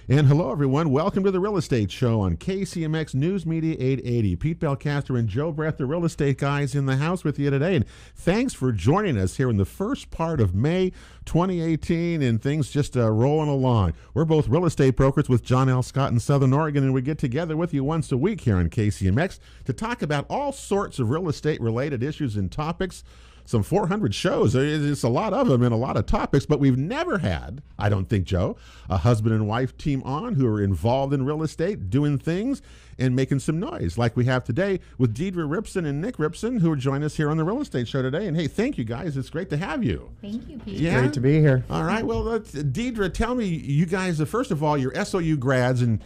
And hello, everyone. Welcome to the Real Estate Show on KCMX News Media 880. Pete Belcastro and Joe Brett, the real estate guys, in the house with you today. And thanks for joining us here in the first part of May 2018, and things just rolling along. We're both real estate brokers with John L Scott in Southern Oregon, and we get together with you once a week here on KCMX to talk about all sorts of real estate-related issues and topics. Some 400 shows. It's a lot of them and a lot of topics, but we've never had, I don't think, Joe, a husband and wife team on who are involved in real estate, doing things and making some noise like we have today with Deidra Ripsom and Nick Ripsom, who are joining us here on the Real Estate Show today. And hey, thank you guys. It's great to have you. Thank you, Pete. Yeah? Great to be here. All right. Well, Deidra, tell me, you guys, first of all, you're SOU grads, and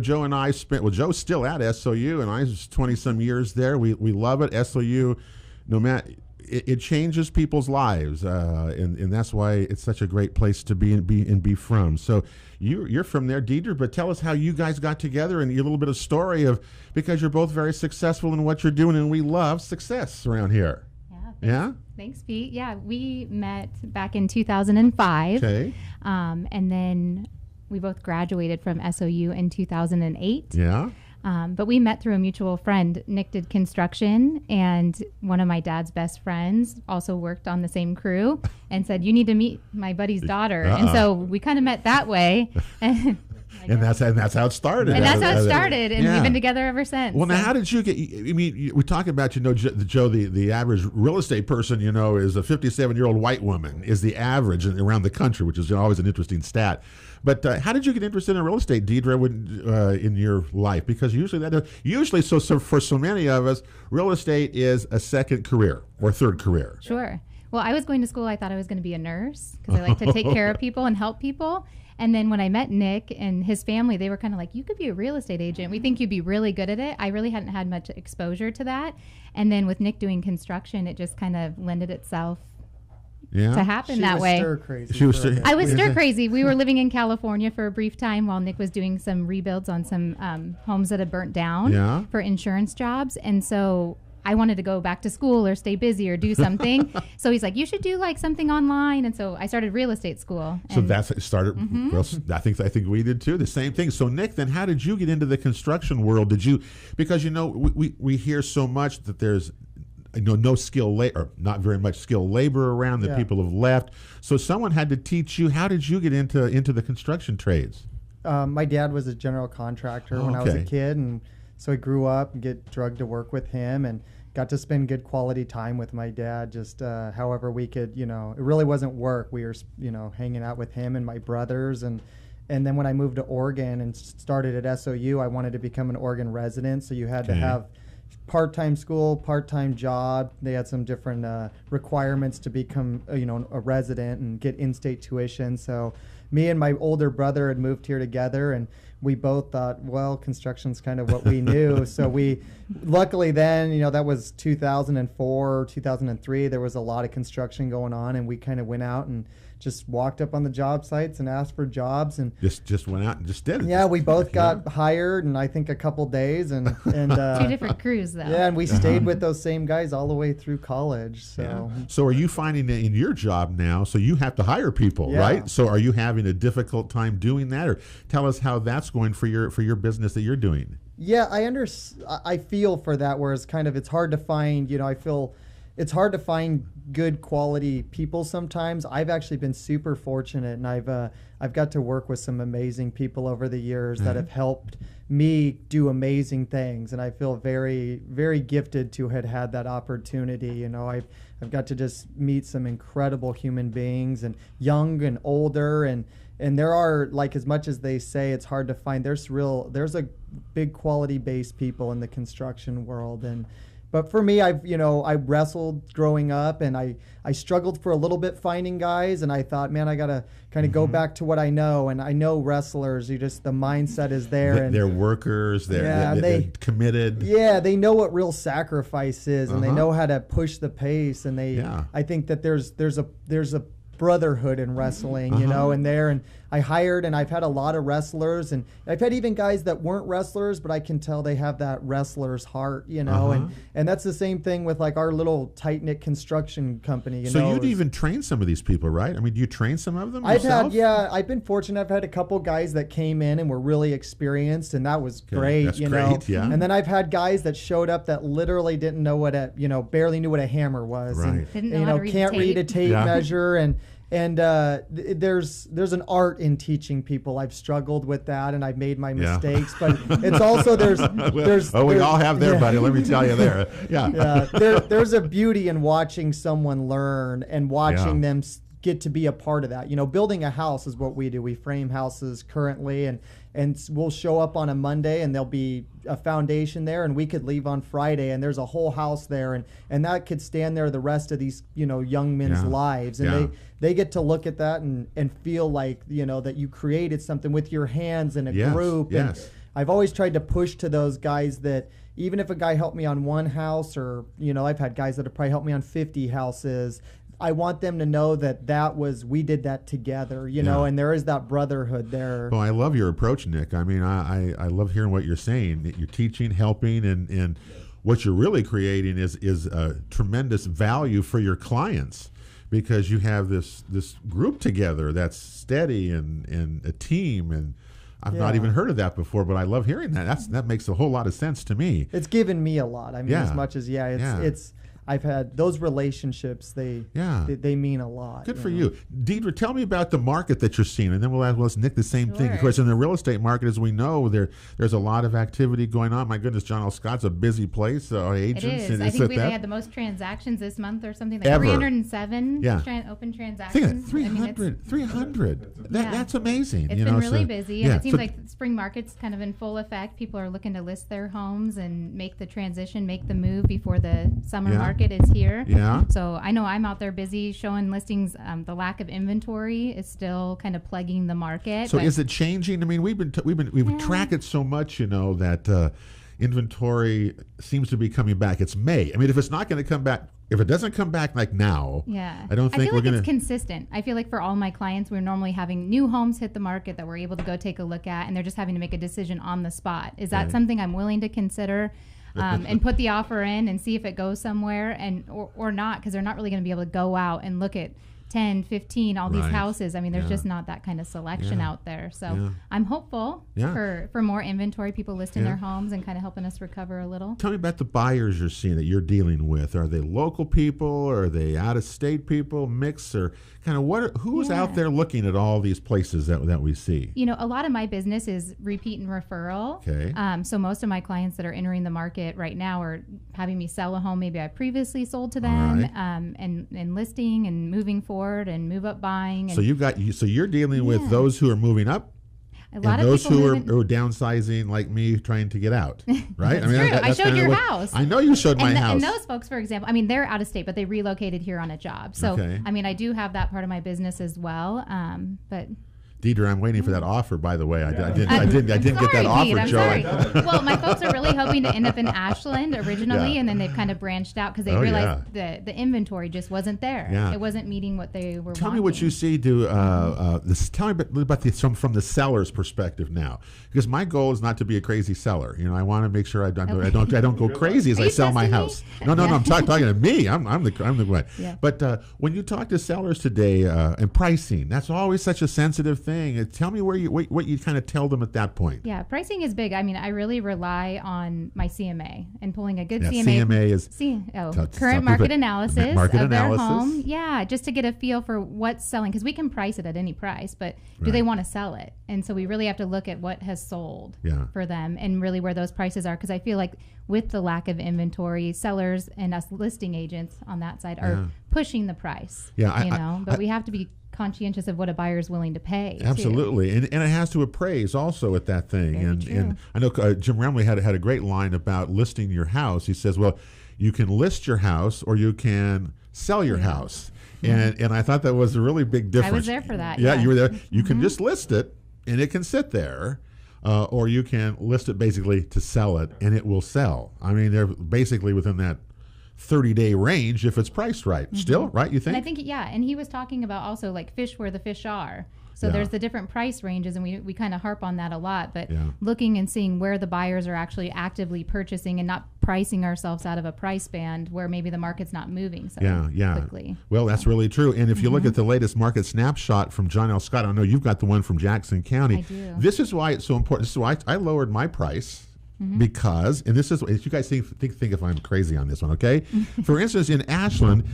Joe and I spent, well, Joe's still at SOU, and I was 20-some years there. We love it. SOU, no matter... It changes people's lives, and that's why it's such a great place to be from. So you're from there, Deidra, but tell us how you guys got together and a little bit of story of, because you're both very successful in what you're doing, and we love success around here. Yeah? Thanks, Pete. Yeah, we met back in 2005. Okay. And then we both graduated from SOU in 2008. Yeah. But we met through a mutual friend. Nick did construction, and one of my dad's best friends also worked on the same crew and said, you need to meet my buddy's daughter. And so we kind of met that way. And that's how it started. And that's how it started, and yeah. we've been together ever since. Well, now, how did you get, I mean, we talk about, Joe, the average real estate person, is a 57-year-old white woman, is the average around the country, which is always an interesting stat. But how did you get interested in real estate, Deidra, in your life? Because usually, so for so many of us, real estate is a second career or third career. Sure. Well, I was going to school. I thought I was going to be a nurse because I like to take care of people and help people. And then when I met Nick and his family, they were kind of like, you could be a real estate agent. We think you'd be really good at it. I really hadn't had much exposure to that. And then with Nick doing construction, it just kind of lended itself to happen that way. She was stir crazy. I was stir crazy. We were living in California for a brief time while Nick was doing some rebuilds on some homes that had burnt down for insurance jobs. And so I wanted to go back to school or stay busy or do something. So he's like, you should do like something online. And so I started real estate school. So that's it started. Well, I think we did too. The same thing. So Nick, then how did you get into the construction world? Because we hear so much that there's no skill labor, not very much skilled labor around, that people have left. So someone had to teach you. How did you get into the construction trades? My dad was a general contractor when I was a kid, and so I grew up and get drugged to work with him and got to spend good quality time with my dad, just however we could, it really wasn't work. We were, hanging out with him and my brothers. And then when I moved to Oregon and started at SOU, I wanted to become an Oregon resident. So you had to have part-time school, part-time job. They had some different requirements to become, a resident and get in-state tuition. So me and my older brother had moved here together, and we both thought, well, construction's kind of what we knew. So we, luckily then, that was 2004, 2003. There was a lot of construction going on, and we kind of went out and just walked up on the job sites and asked for jobs, and just went out and just did it. Yeah, we both got hired in I think a couple days, and two different crews though. Yeah, and we stayed with those same guys all the way through college. So So are you finding that in your job now? So you have to hire people, right? So are you having a difficult time doing that, or tell us how that's going for your business that you're doing? Yeah, I feel for that. Whereas kind of it's hard to find. I feel it's hard to find good quality people sometimes. I've actually been super fortunate, and I've got to work with some amazing people over the years that have helped me do amazing things, and I feel very, very gifted to have had that opportunity. I've got to just meet some incredible human beings, and young and older, and there are, like, as much as they say it's hard to find, there's a big quality based people in the construction world. But for me, I wrestled growing up, and I struggled for a little bit finding guys, and I thought, man, I got to kind of go back to what I know. And I know wrestlers, the mindset is there. They're workers, they're committed. Yeah, they know what real sacrifice is, and they know how to push the pace. And I think that there's a brotherhood in wrestling, and I hired, and I've had a lot of wrestlers, and I've had even guys that weren't wrestlers, but I can tell they have that wrestler's heart, you know, and that's the same thing with like our little tight-knit construction company. So you'd even train some of these people, right? I mean, do you train some of them yourself? I've been fortunate. I've had a couple guys that came in and were really experienced, and that was great. That's great, know? Yeah. And then I've had guys that showed up that literally didn't know barely knew what a hammer was. Right. And, can't read a tape measure, and there's an art in teaching people. I've struggled with that, and I've made my mistakes, but it's also we all have there, buddy. Let me tell you there. There's a beauty in watching someone learn and watching them get to be a part of that. You know, building a house is what we do. We frame houses currently, and we'll show up on a Monday, and there'll be a foundation there, and we could leave on Friday, and there's a whole house there, and that could stand there the rest of these young men's lives, and they get to look at that and feel like that you created something with your hands in a group. And I've always tried to push to those guys that even if a guy helped me on one house, or I've had guys that have probably helped me on 50 houses, I want them to know that we did that together, and there is that brotherhood there. Well, I love your approach, Nick. I mean, I love hearing what you're saying. That you're teaching, helping, and what you're really creating is a tremendous value for your clients, because you have this group together that's steady and a team, and I've not even heard of that before, but I love hearing that. That makes a whole lot of sense to me. It's given me a lot. I mean, as much as it's I've had those relationships. They mean a lot. Good for you. Deidra, tell me about the market that you're seeing, and then we'll ask Nick the same thing. Of course, in the real estate market, as we know, there's a lot of activity going on. My goodness, John L. Scott's a busy place. Agents. It is. I think they had the most transactions this month or something, like ever. 307 open transactions. 300. That's amazing. It's been really busy, and it seems like spring market's kind of in full effect. People are looking to list their homes and make the transition, make the move before the summer market is here. So I know I'm out there busy showing listings. The lack of inventory is still kind of plaguing the market. So is it changing? I mean, we've tracked it so much, that inventory seems to be coming back. It's May. I mean, if it's not going to come back, if it doesn't come back like now, I don't think we're going to. It's consistent. I feel like for all my clients, we're normally having new homes hit the market that we're able to go take a look at, and they're just having to make a decision on the spot. Is that something I'm willing to consider? And put the offer in and see if it goes somewhere, or not, because they're not really going to be able to go out and look at 10, 15, all these houses. I mean, there's just not that kind of selection out there. So I'm hopeful for more inventory, people listing their homes and kind of helping us recover a little. Tell me about the buyers you're seeing that you're dealing with. Are they local people? Or are they out-of-state people? Mix? Or kind of who's out there looking at all these places that we see? A lot of my business is repeat and referral. Okay. So most of my clients that are entering the market right now are having me sell a home maybe I previously sold to them, and listing and moving forward and move up buying. And so you're dealing with those who are moving up, and those who are downsizing, like me, trying to get out, right? That's true. I showed your house. I know you showed my house. And those folks, for example, I mean, they're out of state, but they relocated here on a job. So, I mean, I do have that part of my business as well. But Deidra, I'm waiting for that offer, by the way. I didn't get that offer, Pete, Joe. Well, my folks are really hoping to end up in Ashland originally, and then they've kind of branched out because they realized the inventory just wasn't there. It wasn't meeting what they were Tell wanting. me what you see. Tell me about from the seller's perspective now, because my goal is not to be a crazy seller. I want to make sure I don't go crazy as I sell my house. No, I'm talking to me. I'm the one. Yeah. But when you talk to sellers today, and pricing, that's always such a sensitive thing. Tell me what you kind of tell them at that point. Yeah, pricing is big. I mean, I really rely on my CMA and pulling a good CMA. CMA is current market analysis of their home. Yeah, just to get a feel for what's selling, because we can price it at any price, but do they want to sell it? And so we really have to look at what has sold for them and really where those prices are, because I feel like with the lack of inventory, sellers and us listing agents on that side are pushing the price. But we have to be conscientious of what a buyer is willing to pay. Absolutely, and it has to appraise also at that thing. And I know Jim Remley had a great line about listing your house. He says, well, you can list your house or you can sell your house. And I thought that was a really big difference. I was there for that. Yeah, you were there. You can just list it and it can sit there. Or you can list it basically to sell it, and it will sell. I mean, they're basically within that 30-day range if it's priced right. Still, right? You think? And I think, and he was talking about also like fish where the fish are. So there's the different price ranges, and we kind of harp on that a lot. But looking and seeing where the buyers are actually actively purchasing and not pricing ourselves out of a price band where maybe the market's not moving so quickly. Well, that's really true. And if you look at the latest market snapshot from John L. Scott, I know you've got the one from Jackson County. I do. This is why it's so important. This is why I lowered my price. Because, and this is, you guys think if I'm crazy on this one, okay? For instance, in Ashland,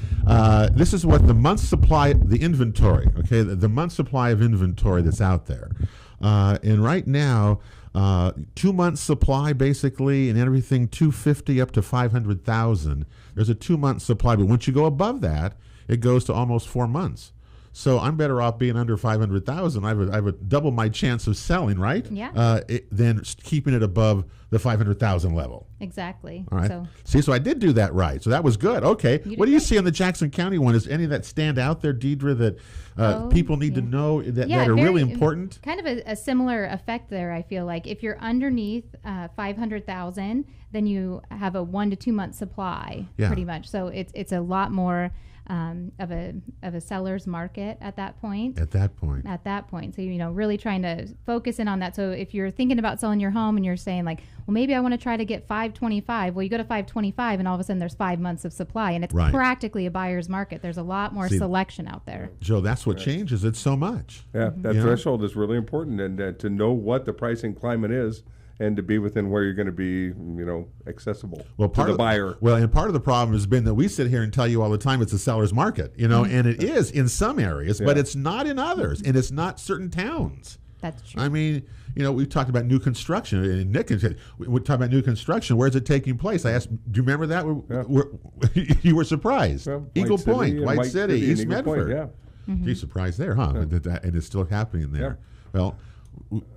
this is what the month supply, the inventory, okay? The month supply of inventory that's out there. And right now, 2 months supply basically, and everything 250 up to 500,000. There's a 2 month supply, but once you go above that, it goes to almost 4 months. So I'm better off being under 500,000. I have a double my chance of selling, right? Yeah. Than keeping it above the 500,000 level. Exactly. All right. So I did do that right. So that was good. Okay. What do you see on the Jackson County one? Is any of that stand out there, Deidra, that people need to know that are really important? Kind of a similar effect there, I feel like. If you're underneath 500,000, then you have a 1 to 2 month supply, pretty much. So it's a lot more of a seller's market at that point. So, really trying to focus in on that. So if you're thinking about selling your home and you're saying like, well, maybe I want to try to get 525. Well, you go to 525 and all of a sudden there's 5 months of supply, and it's practically a buyer's market. There's a lot more selection out there. Joe, that's what changes it so much. Yeah, that threshold is really important, and to know what the pricing climate is, and to be within where you're going to be, accessible to the buyer. And part of the problem has been that we sit here and tell you all the time it's a seller's market, and it is in some areas, but it's not in others, and it's not certain towns. That's true. I mean, we've talked about new construction, and Nick said, we talk about new construction. Where's it taking place? I asked, do you remember that? You were surprised. Well, Eagle Point, White City, East Eagle Medford. Point, Geez, surprised there, huh? Yeah. And it's still happening there. Yeah. Well,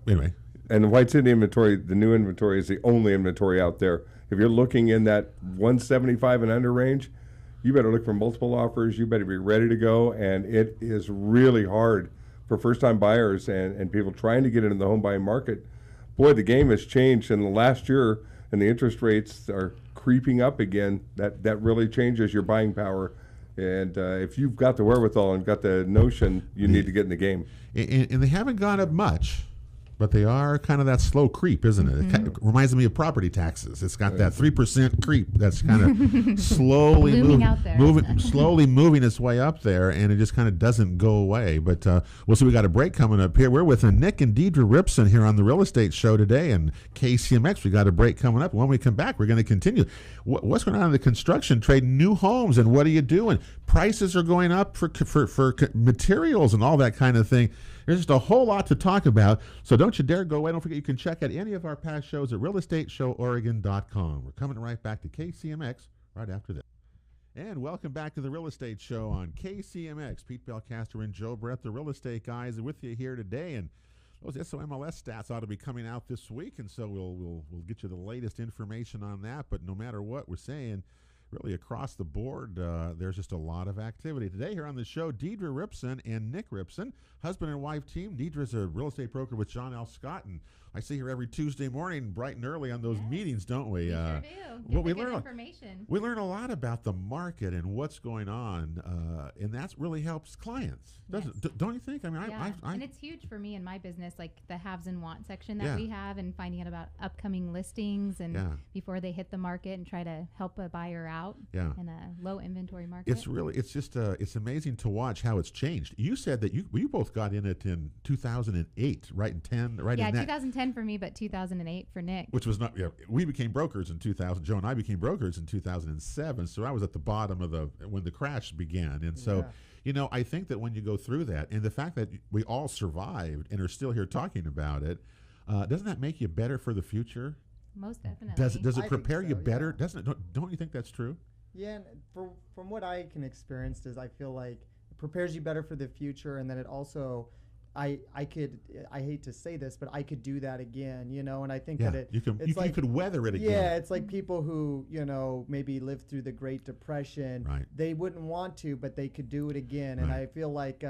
anyway. And the White City inventory, the new inventory, is the only inventory out there. If you're looking in that 175 and under range, you better look for multiple offers. You better be ready to go. And it is really hard for first-time buyers and people trying to get into the home buying market. Boy, the game has changed in the last year, and the interest rates are creeping up again. That really changes your buying power. And if you've got the wherewithal and got the notion, you need to get in the game. And they haven't gone up much, but they are kind of that slow creep, isn't it? It reminds me of property taxes. It's got that 3% creep that's kind of slowly moving its way up there, and it just kind of doesn't go away. But we'll see. We got a break coming up here. We're with Nick and Deidra Ripsom here on the Real Estate Show today, and KCMX. We got a break coming up. When we come back, we're going to continue. What's going on in the construction trade? New homes, and what are you doing? Prices are going up for materials and all that kind of thing. There's just a whole lot to talk about, so don't you dare go away. Don't forget you can check out any of our past shows at realestateshowOregon.com. We're coming right back to KCMX right after this. And welcome back to the Real Estate Show on KCMX. Pete Belcastro and Joe Brett, the real estate guys, are with you here today. And those SOMLS stats ought to be coming out this week, and so we'll get you the latest information on that. But no matter what we're saying, really across the board, there's just a lot of activity. Today here on the show, Deidra Ripsom and Nick Ripsom, husband and wife team. Deidre's a real estate broker with John L. Scott, and I see her every Tuesday morning bright and early on those meetings, don't we? We sure do. We learn information. We learn a lot about the market and what's going on, and that really helps clients. Don't you think? I mean, and it's huge for me in my business, like the haves and want section that we have, and finding out about upcoming listings and before they hit the market, and try to help a buyer out in a low inventory market. It's amazing to watch how it's changed. You said that you both got in it in 2008, right? In 2010 for me, but 2008 for Nick. Which was not. We became brokers in 2000. Joe and I became brokers in 2007. So I was at the bottom of when the crash began, and so. I think that when you go through that, and the fact that we all survived and are still here talking about it, doesn't that make you better for the future? Most definitely. Does it prepare you better? Doesn't it? Don't you think that's true? Yeah, and from what I can experience, is I feel like it prepares you better for the future, and then it also, I hate to say this, but I could do that again, and I think that you could weather it again. Yeah, it's like people who, maybe lived through the Great Depression. Right. They wouldn't want to, but they could do it again. And I feel like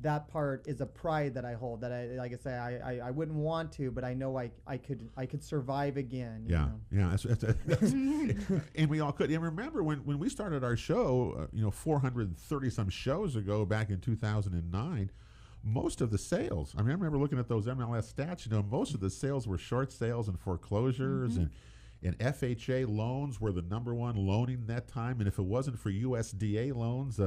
that part is a pride that I hold, that I, like I say, I wouldn't want to, but I know I could survive again. You know? That's and we all could. And remember when we started our show, 430 some shows ago back in 2009, most of the sales, I remember looking at those MLS stats, most of the sales were short sales and foreclosures, and FHA loans were the number one loaning that time. And if it wasn't for USDA loans,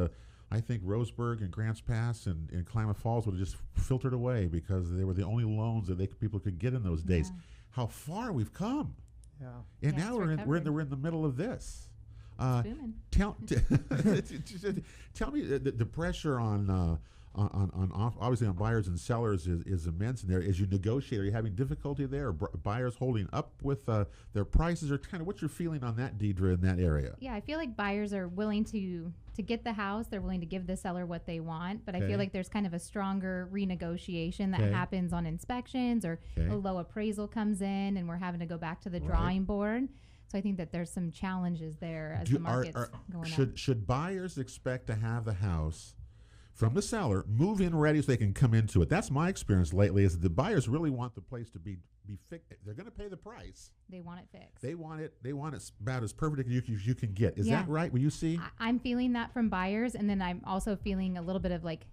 I think Roseburg and Grants Pass and Klamath Falls would have just filtered away because they were the only loans that people could get in those days. How far we've come! Yeah, and now we're in the middle of this. Tell me the pressure on obviously on buyers and sellers is immense in there. As you negotiate, are you having difficulty there? Or buyers holding up with their prices, or kind of what's your feeling on that, Deidra, in that area? Yeah, I feel like buyers are willing to get the house. They're willing to give the seller what they want, but I feel like there's kind of a stronger renegotiation that happens on inspections, or a low appraisal comes in and we're having to go back to the drawing board. So I think that there's some challenges there as the market's going up. Should buyers expect to have the house from the seller move in ready so they can come into it? That's my experience lately, is that the buyers really want the place to be fixed. They're going to pay the price. They want it fixed. They want it about as perfect as you can get. Is that right? Will you see? I'm feeling that from buyers, and then I'm also feeling a little bit of like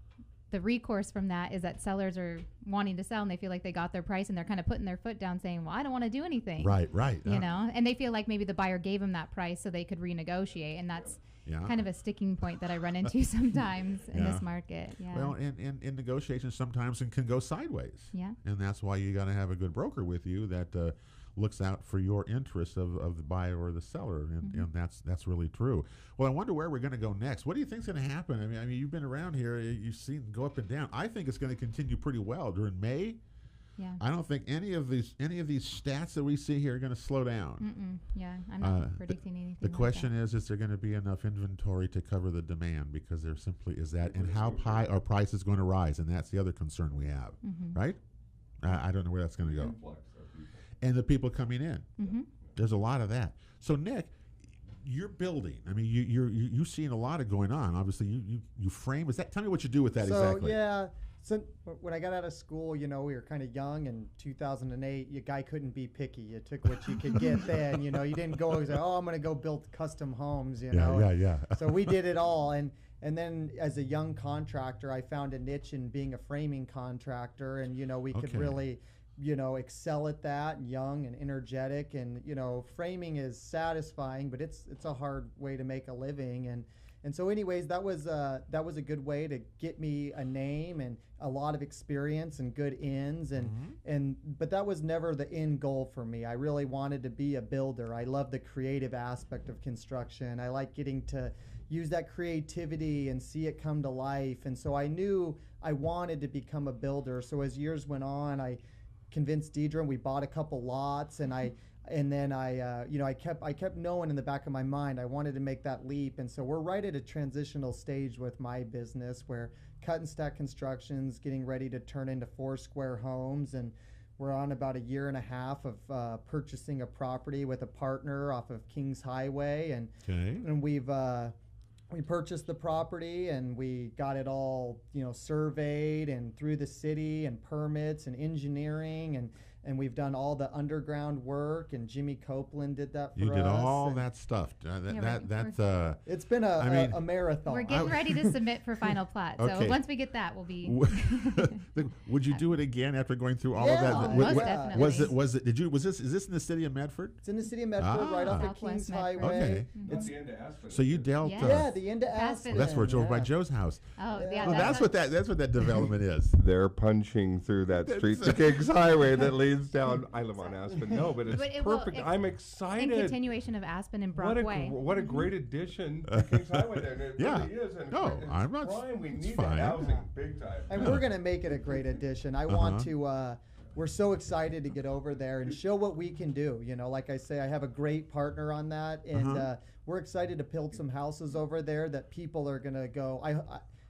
the recourse from that is that sellers are wanting to sell and they feel like they got their price, and they're kind of putting their foot down saying, well, I don't want to do anything. Right. And they feel like maybe the buyer gave them that price so they could renegotiate, and that's kind of a sticking point that I run into sometimes in this market. Well, and negotiations sometimes can go sideways. And that's why you got to have a good broker with you that looks out for your interests of the buyer or the seller, and that's really true. Well, I wonder where we're going to go next. What do you think's going to happen? I mean, you've been around here. You've seen go up and down. I think it's going to continue pretty well during May. I don't think any of these stats that we see here are going to slow down. I'm not predicting anything. The question is there going to be enough inventory to cover the demand? Because there simply is that, and how high are prices going to rise? And that's the other concern we have, right? I don't know where that's going to go. And the people coming in, there's a lot of that. So Nick, you're building. I mean, you've seen a lot of going on. Obviously, you frame. Is that? Tell me what you do with that exactly. So when I got out of school, we were kind of young. In 2008, your guy couldn't be picky. You took what you could get then. You didn't go and say, "Oh, I'm going to go build custom homes." So we did it all, and then as a young contractor, I found a niche in being a framing contractor, and we could really excel at that, young and energetic, and framing is satisfying, but it's a hard way to make a living, and so anyways, that was a good way to get me a name and a lot of experience and good ends, but that was never the end goal for me. I really wanted to be a builder. I love the creative aspect of construction. I like getting to use that creativity and see it come to life, and so I knew I wanted to become a builder. So as years went on, I convinced Deidra, and we bought a couple lots, and I kept knowing in the back of my mind I wanted to make that leap. And so we're right at a transitional stage with my business where cut and stack construction's getting ready to turn into 4 square homes, and we're on about a year and a half of purchasing a property with a partner off of Kings Highway, and we purchased the property, and we got it all, surveyed and through the city, and permits and engineering, and we've done all the underground work, and Jimmy Copeland did that for us. You did all that stuff. It's been a marathon. We're getting ready to submit for final plat. So once we get that, we'll be. Would you do it again after going through all of that? Most definitely. Is this in the city of Medford? It's in the city of Medford, right off of Kings Highway. Okay. It's the end of Aspen. So you dealt. The end of Aspen. That's where it's over by Joe's house. That's what that development is. They're punching through that street to Kings Highway that leads down. I live on Aspen. No, but it's perfect. I'm excited. In continuation of Aspen and Brockway. What a great addition to Kings Highway there. It really is. And I'm not. Prime. We need that housing big time. And we're going to make it a great addition. I want to. We're so excited to get over there and show what we can do. Like I say, I have a great partner on that, and we're excited to build some houses over there that people are going to go.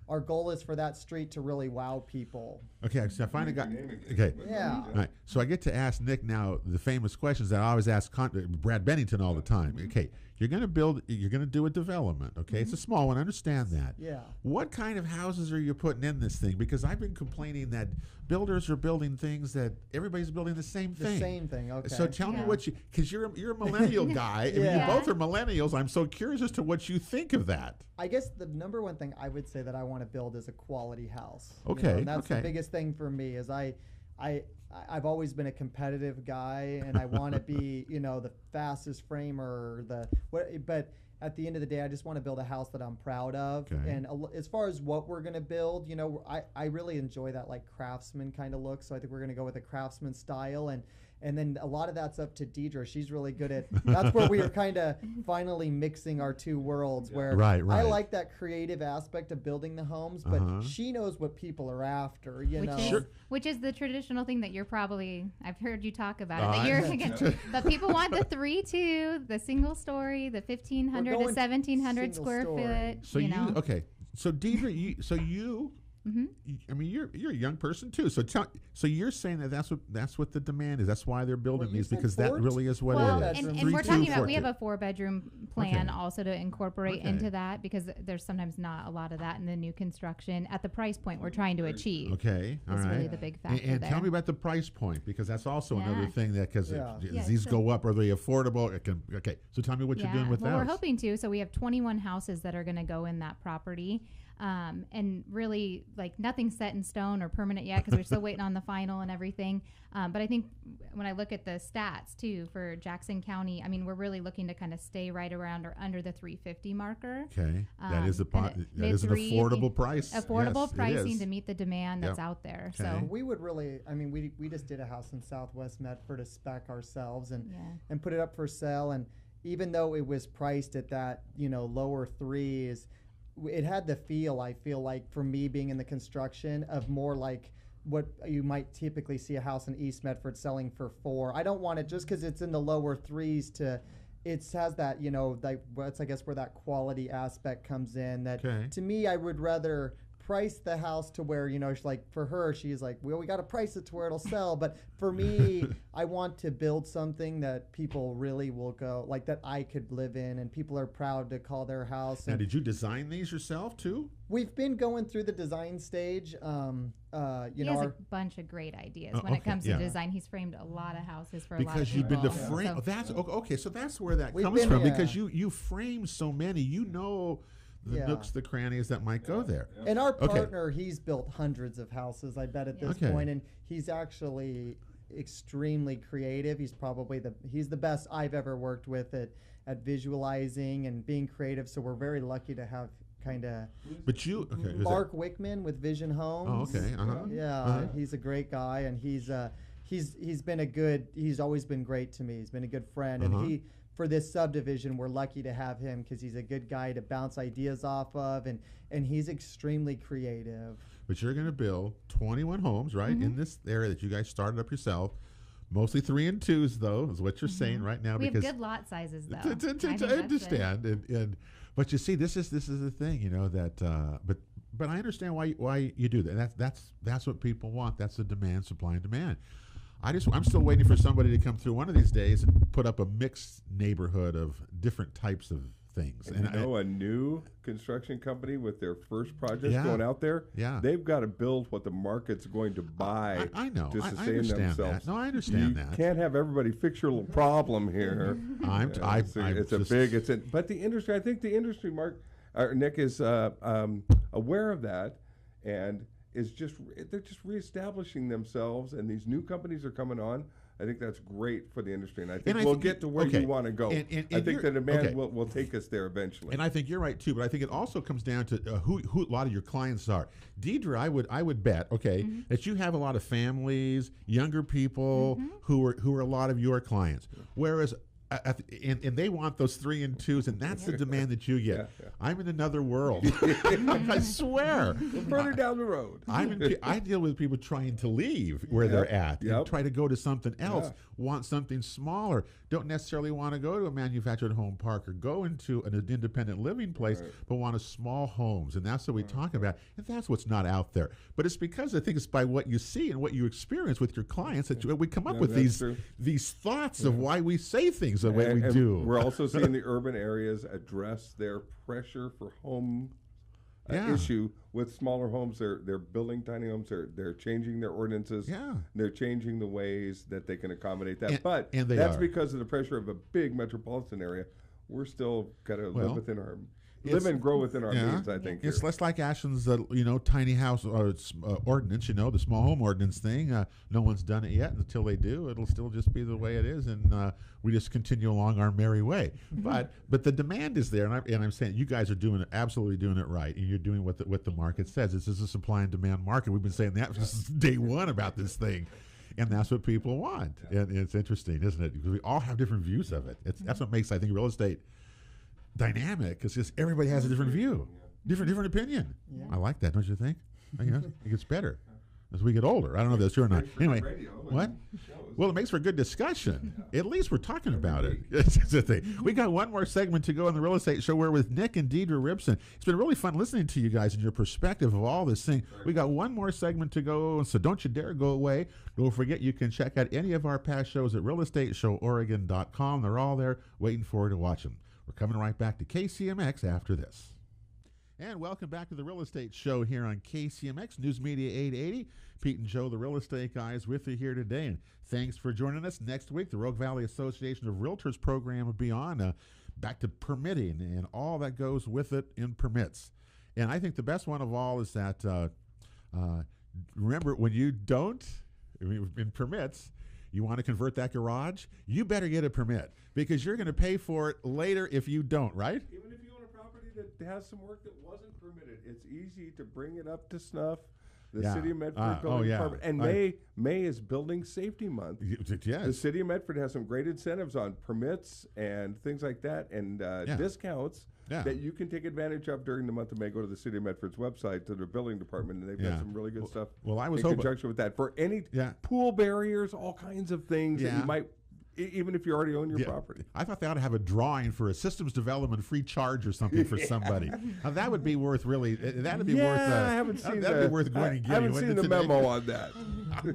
Our goal is for that street to really wow people. Okay, so I finally got. Okay, Yeah. all right. So I get to ask Nick now the famous questions that I always ask Brad Bennington all the time. Okay, you're going to build. You're going to do a development. Okay, it's a small one. I understand that. Yeah. What kind of houses are you putting in this thing? Because I've been complaining that builders are building things that everybody's building the same thing. The same thing. Okay. So tell me what you, because you're a millennial guy. I mean, you both are millennials. I'm so curious as to what you think of that. I guess the number one thing I would say that I want to build is a quality house. Okay. And that's the biggest thing for me is I've always been a competitive guy and I want to be, the fastest framer, but at the end of the day, I just want to build a house that I'm proud of. Okay. And as far as what we're going to build, I really enjoy that like craftsman kind of look. So I think we're going to go with a craftsman style. And then a lot of that's up to Deidra. She's really good at, that's where we are kind of finally mixing our two worlds where Right. I like that creative aspect of building the homes, but she knows what people are after, Which is the traditional thing that you're probably, I've heard you talk about it, but people want the 3-2, the single story, the 1,500 to 1,700 square foot. So okay. So Deidra, I mean, you're a young person too. So you're saying that's what the demand is. That's why they're building these because that really is what it is. And we're talking about we have a 4-bedroom plan also to incorporate into that because there's sometimes not a lot of that in the new construction at the price point we're trying to achieve. Okay, all right. That's really the big factor. And tell me about the price point because that's also another thing that because these go up, are they affordable? Okay, so tell me what you're doing with that. We're hoping to. So we have 21 houses that are going to go in that property. And really, like nothing's set in stone or permanent yet because we're still waiting on the final and everything. But I think when I look at the stats too for Jackson County, I mean, we're really looking to kind of stay right around or under the 350 marker. Okay, that is an affordable price. Affordable pricing to meet the demand that's out there. Okay. So we would really, I mean, we just did a house in West Medford to spec ourselves and put it up for sale. And even though it was priced at that, lower threes, it had the feel, I feel like, for me being in the construction of more like what you might typically see a house in East Medford selling for 4. I don't want it just because it's in the lower threes to, it has that, that's I guess where that quality aspect comes in. That to me, I would rather price the house to where, she's like, for her, she's like, well, we got to price it to where it'll sell. But for me, I want to build something that people really will go, like that I could live in and people are proud to call their house. Now, did you design these yourself too? We've been going through the design stage. He has a bunch of great ideas when it comes to design. He's framed a lot of houses for a lot of people. Because you've been to frame. So, that's okay. So that's where that comes from. Because you frame so many. The nooks, the crannies that might go there. And our partner, he's built hundreds of houses, I bet, at this point, and he's actually extremely creative. He's probably the best I've ever worked with at visualizing and being creative. So we're very lucky to have kind of. But Mark Wickman with Vision Homes. Oh, okay. Yeah, he's a great guy, and he's always been great to me. He's been a good friend, and for this subdivision, we're lucky to have him because he's a good guy to bounce ideas off of, and he's extremely creative. But you're going to build 21 homes, right, in this area that you guys started up yourself. Mostly 3 and 2s, though, is what you're saying right now. We have good lot sizes, though. I understand, but you see, this is the thing, but I understand why you do that. That's what people want. That's the demand, supply and demand. I'm still waiting for somebody to come through one of these days and put up a mixed neighborhood of different types of things. And a new construction company with their first project going out there, they've got to build what the market's going to buy I know. to sustain I understand themselves. That. No, I understand you that. Can't have everybody fix your little problem here. But the industry, I think the industry, Nick is aware of that and they're just reestablishing themselves, and these new companies are coming on. I think that's great for the industry, and I think we'll get to where you want to go. And I think the demand will take us there eventually. And I think you're right too, but I think it also comes down to who a lot of your clients are. Deidra, I would bet that you have a lot of families, younger people who are a lot of your clients, whereas and they want those 3 and 2s, and that's the demand that you get. Yeah. I'm in another world. I swear. Further down the road. I deal with people trying to leave where they're at and try to go to something else, want something smaller, don't necessarily want to go to a manufactured home park or go into an independent living place, but want a small homes. And that's what we talk about. And that's what's not out there. But it's because I think it's by what you see and what you experience with your clients that we come up with these thoughts of why we say things the way we do. We're also seeing the urban areas address their pressure for home issue with smaller homes. They're building tiny homes. They're changing their ordinances. Yeah. They're changing the ways that they can accommodate that. And that's because of the pressure of a big metropolitan area. We're still got to live within our and grow within our means, I think. It's less like Ashland's, tiny house ordinance, the small home ordinance thing. No one's done it yet. Until they do, it'll still just be the way it is, and we just continue along our merry way. But the demand is there, and I'm saying you guys are absolutely doing it right, and you're doing what the market says. This is a supply and demand market. We've been saying that since day one about this thing. And that's what people want. And it's interesting, isn't it? Because we all have different views of it. That's what makes, I think, real estate dynamic, because just everybody has a different view, different opinion. Yeah. I like that, don't you think? I think it gets better as we get older. I don't know if that's true or not. Anyway, what? Well, it makes for a good discussion. At least we're talking about it. That's the thing. We got one more segment to go on the Real Estate Show. We're with Nick and Deidra Ripsom. It's been really fun listening to you guys and your perspective of all this thing. We got one more segment to go, so don't you dare go away. Don't forget you can check out any of our past shows at realestateshowOregon.com. They're all there waiting for you to watch them. We're coming right back to KCMX after this. And welcome back to the Real Estate Show here on KCMX News Media 880. Pete and Joe, the real estate guys, with you here today. And thanks for joining us. Next week, the Rogue Valley Association of Realtors program will be on, back to permitting and all that goes with it in permits. And I think the best one of all is that, remember, when you don't, in permits, you want to convert that garage, you better get a permit, because you're going to pay for it later if you don't, right? Even if you own a property that has some work that wasn't permitted, it's easy to bring it up to snuff. The City of Medford Building Department. And May is Building Safety Month. Yes. The City of Medford has some great incentives on permits and things like that, and discounts that you can take advantage of during the month of May. Go to the City of Medford's website, to the building department, and they've got some really good stuff I was in conjunction with that. For any pool barriers, all kinds of things that you might, even if you already own your property. I thought they ought to have a drawing for a systems development free charge or something for somebody. Now, that would be worth really. That would be worth. I haven't seen that. That'd be worth going and getting. I haven't seen the memo on that.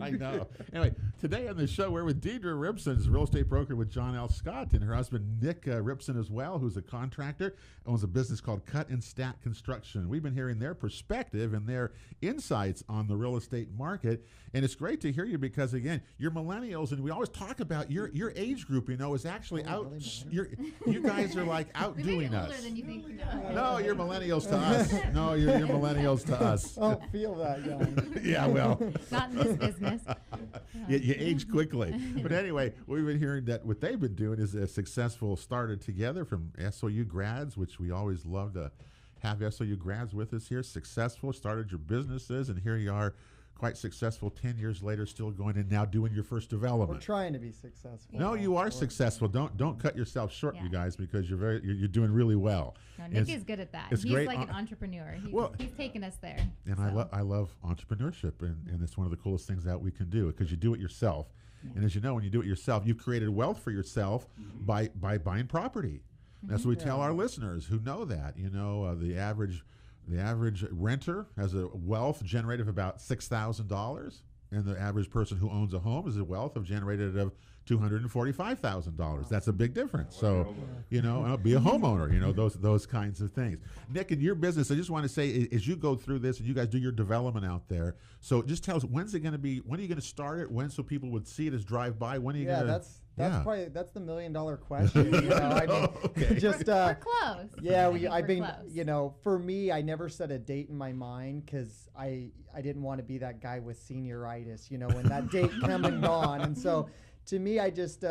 I know. Anyway, today on the show we're with Deidra Ripsom, who's a real estate broker with John L Scott, and her husband Nick Ripsom as well, who's a contractor, owns a business called Cut and Stack Construction. We've been hearing their perspective and their insights on the real estate market, and it's great to hear you, because again, you're millennials, and we always talk about your age group, is actually out. Really, you guys are like outdoing us. Older than you think. No, you're millennials to us. No, you're millennials to us. I don't feel that young. Yeah, well, not in this business. You age quickly. But anyway, we've been hearing that what they've been doing is a successful started together from SOU grads, which we always love to have SOU grads with us here. Successful, started your businesses, and here you are, quite successful 10 years later, still going and now doing your first development. We're trying to be successful. No, you are successful. Don't cut yourself short, you guys, because you're doing really well. No, Nick is good at that. He's great. Like an entrepreneur. He's taken us there. And I love entrepreneurship, and it's one of the coolest things that we can do, because you do it yourself. Yeah. And as you know, when you do it yourself, you've created wealth for yourself by buying property. That's what we tell our listeners who know that. The average renter has a wealth generated of about $6,000, and the average person who owns a home is a wealth generated of $245,000. That's a big difference. So, be a homeowner. Those kinds of things. Nick, in your business, I just want to say, as you go through this and you guys do your development out there, so just tell us, when's it going to be? When are you going to start it? When, so people would see it as drive by? When are you going to? That's the $1 million question. Okay. Just we're close. Yeah, I've been close. For me, I never set a date in my mind, because I didn't want to be that guy with senioritis. When that date come and gone, and so to me, I just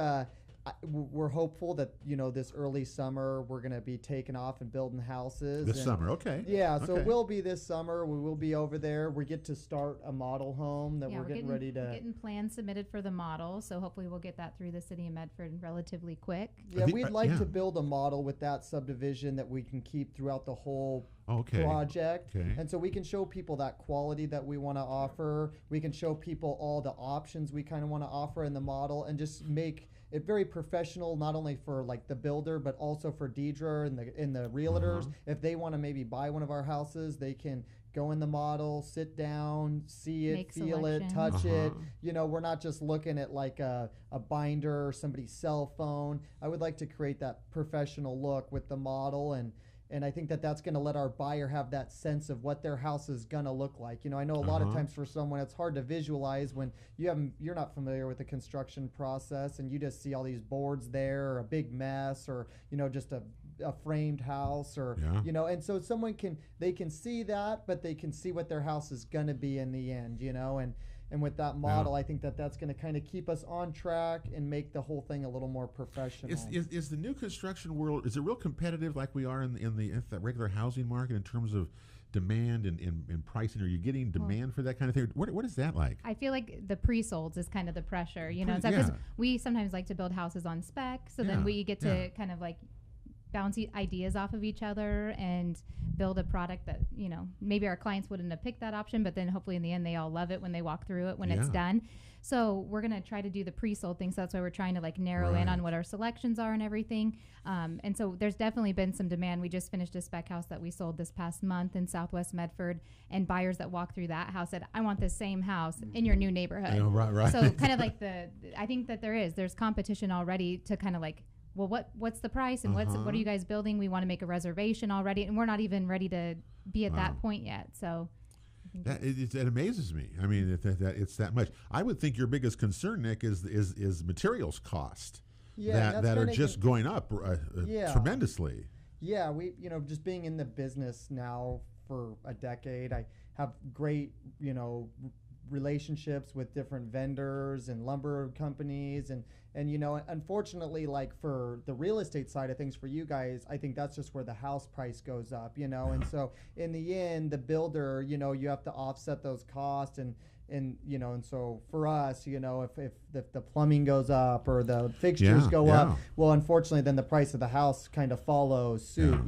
we're hopeful that, this early summer we're going to be taking off and building houses. This summer, okay. Yeah, so it will be this summer. We will be over there. We get to start a model home that we're getting ready to... We're getting plans submitted for the model, so hopefully we'll get that through the city of Medford relatively quick. Yeah, we'd like to build a model with that subdivision that we can keep throughout the whole project. Okay. And so we can show people that quality that we want to offer. We can show people all the options we kind of want to offer in the model and just make it very professional, not only for like the builder, but also for Deidra and the realtors. If they want to maybe buy one of our houses, they can go in the model, sit down, see it, feel it, touch it. We're not just looking at like a binder or somebody's cell phone. I would like to create that professional look with the model, and I think that that's going to let our buyer have that sense of what their house is going to look like. I know a lot of times for someone it's hard to visualize when you're not familiar with the construction process and you just see all these boards there or a big mess or just a framed house or and so someone can see that, but they can see what their house is going to be in the end, and with that model, I think that that's going to kind of keep us on track and make the whole thing a little more professional. Is the new construction world, is it real competitive like we are in the regular housing market in terms of demand and pricing? Are you getting demand for that kind of thing? What is that like? I feel like the pre-solds is kind of the pressure, because we sometimes like to build houses on spec, so then we get to kind of like bounce ideas off of each other and build a product that, maybe our clients wouldn't have picked that option, but then hopefully in the end they all love it when they walk through it when it's done. So we're going to try to do the pre-sold thing. So that's why we're trying to like narrow in on what our selections are and everything. And so there's definitely been some demand. We just finished a spec house that we sold this past month in West Medford, and buyers that walked through that house said, I want the same house in your new neighborhood. Right. So kind of like I think that there's competition already to kind of like, well, what's the price and what are you guys building? We want to make a reservation already, and we're not even ready to be at that point yet. So it amazes me. I mean, that it's that much. I would think your biggest concern, Nick, is materials cost. That are just going up tremendously. Yeah, we just being in the business now for a decade, I have great relationships with different vendors and lumber companies and unfortunately, like for the real estate side of things for you guys, I think that's just where the house price goes up, and so in the end the builder, you have to offset those costs and so for us, if the plumbing goes up or the fixtures go up, well, unfortunately then the price of the house kind of follows suit,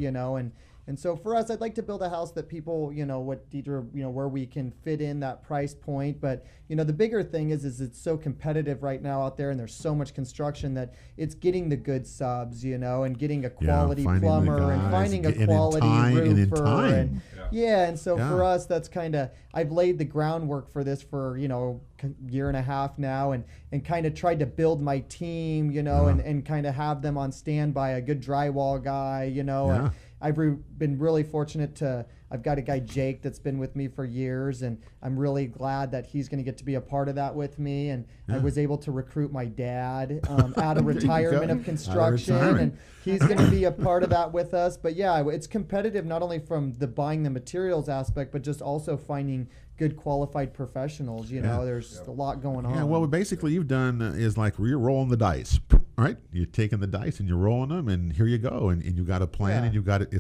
and so for us, I'd like to build a house that people, what Deidra, where we can fit in that price point. But, the bigger thing is it's so competitive right now out there, and there's so much construction that it's getting the good subs, and getting a quality plumber and finding a quality roofer. And so for us, that's kind of, I've laid the groundwork for this for, year and a half now and kind of tried to build my team, and kind of have them on standby, a good drywall guy, and I've been really fortunate I've got a guy, Jake, that's been with me for years, and I'm really glad that he's going to get to be a part of that with me. And I was able to recruit my dad out of retirement of construction, and he's going to be a part of that with us. But it's competitive not only from the buying the materials aspect, but just also finding good qualified professionals. There's a lot going on. Yeah, well, basically you've done is like you're rolling the dice, right? You're taking the dice and you're rolling them, and here you go, and you got a plan, and you got it.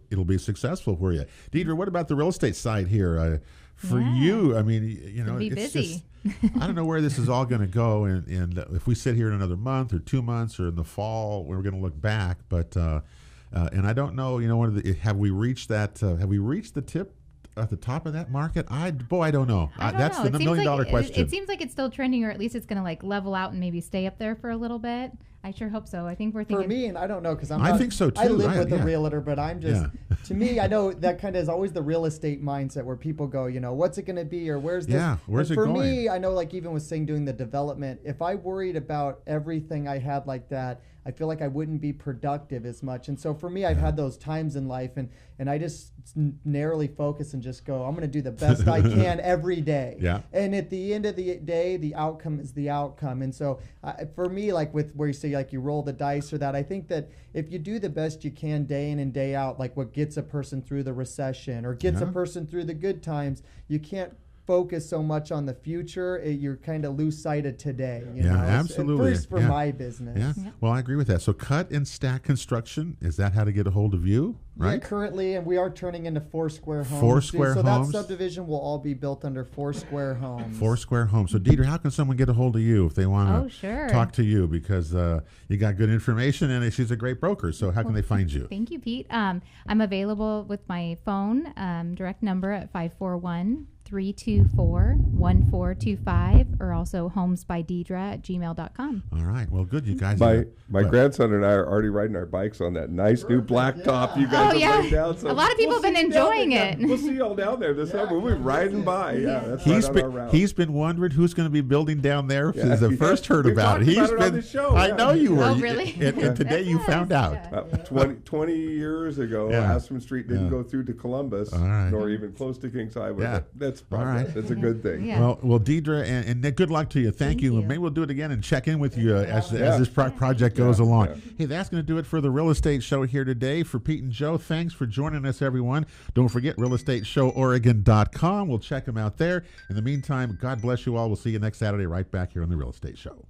It'll be successful for you. Deidra, what about the real estate side here? For you, I mean, it's busy. I don't know where this is all going to go, and if we sit here in another month or 2 months or in the fall, we're going to look back. But and I don't know, have we reached that? Have we reached the tip at the top of that market? I don't know. That's the $1 million question. It seems like it's still trending, or at least it's going to like level out and maybe stay up there for a little bit. I sure hope so. I think we're thinking. For me, and I don't know because I think so too. I live with a realtor, but I'm just to me, I know that kind of is always the real estate mindset where people go, what's it going to be or where's this? Yeah, where's it going? For me, I know like even with saying doing the development, if I worried about everything I had like that, I feel like I wouldn't be productive as much. And so for me, I've had those times in life, and I just narrowly focus and just go, I'm going to do the best I can every day. Yeah. And at the end of the day, the outcome is the outcome. And so for me, like with where you say like you roll the dice or that, I think that if you do the best you can day in and day out, like what gets a person through the recession or gets a person through the good times, you can't focus so much on the future, you're kind of lose sight of today. You know? Absolutely. At first for my business. Yeah. Well, I agree with that. So Cut and Stack Construction, is that how to get a hold of you? Right. Yeah, currently, and we are turning into 4 Square Homes. 4 Square so Homes. that subdivision will all be built under 4 Square Homes. 4 Square Homes. So Deidra, how can someone get a hold of you if they want to talk to you? Because you got good information and she's a great broker. So how can they find you? Thank you, Pete. I'm available with my phone, direct number at 541-324-1425, or also homesbydeidra@gmail.com. All right. Well, good. You guys. My grandson and I are already riding our bikes on that nice new blacktop you guys have laid down. So a lot of people have been enjoying it. We'll see y'all down there this summer. We'll be riding by. Yeah, that's he's been wondering who's going to be building down there since I first heard about it. He's been. I know you were. Oh, really? And today you found out. 20 years ago, Aspen Street didn't go through to Columbus, nor even close to Kings Highway. Yeah. That's progress. That's a good thing. Yeah. Well, Deidra and Nick, good luck to you. Thank you. Maybe we'll do it again and check in with you as this project goes along. Hey, that's going to do it for the Real Estate Show here today. For Pete and Joe, thanks for joining us, everyone. Don't forget realestateshoworegon.com. We'll check them out there. In the meantime, God bless you all. We'll see you next Saturday right back here on the Real Estate Show.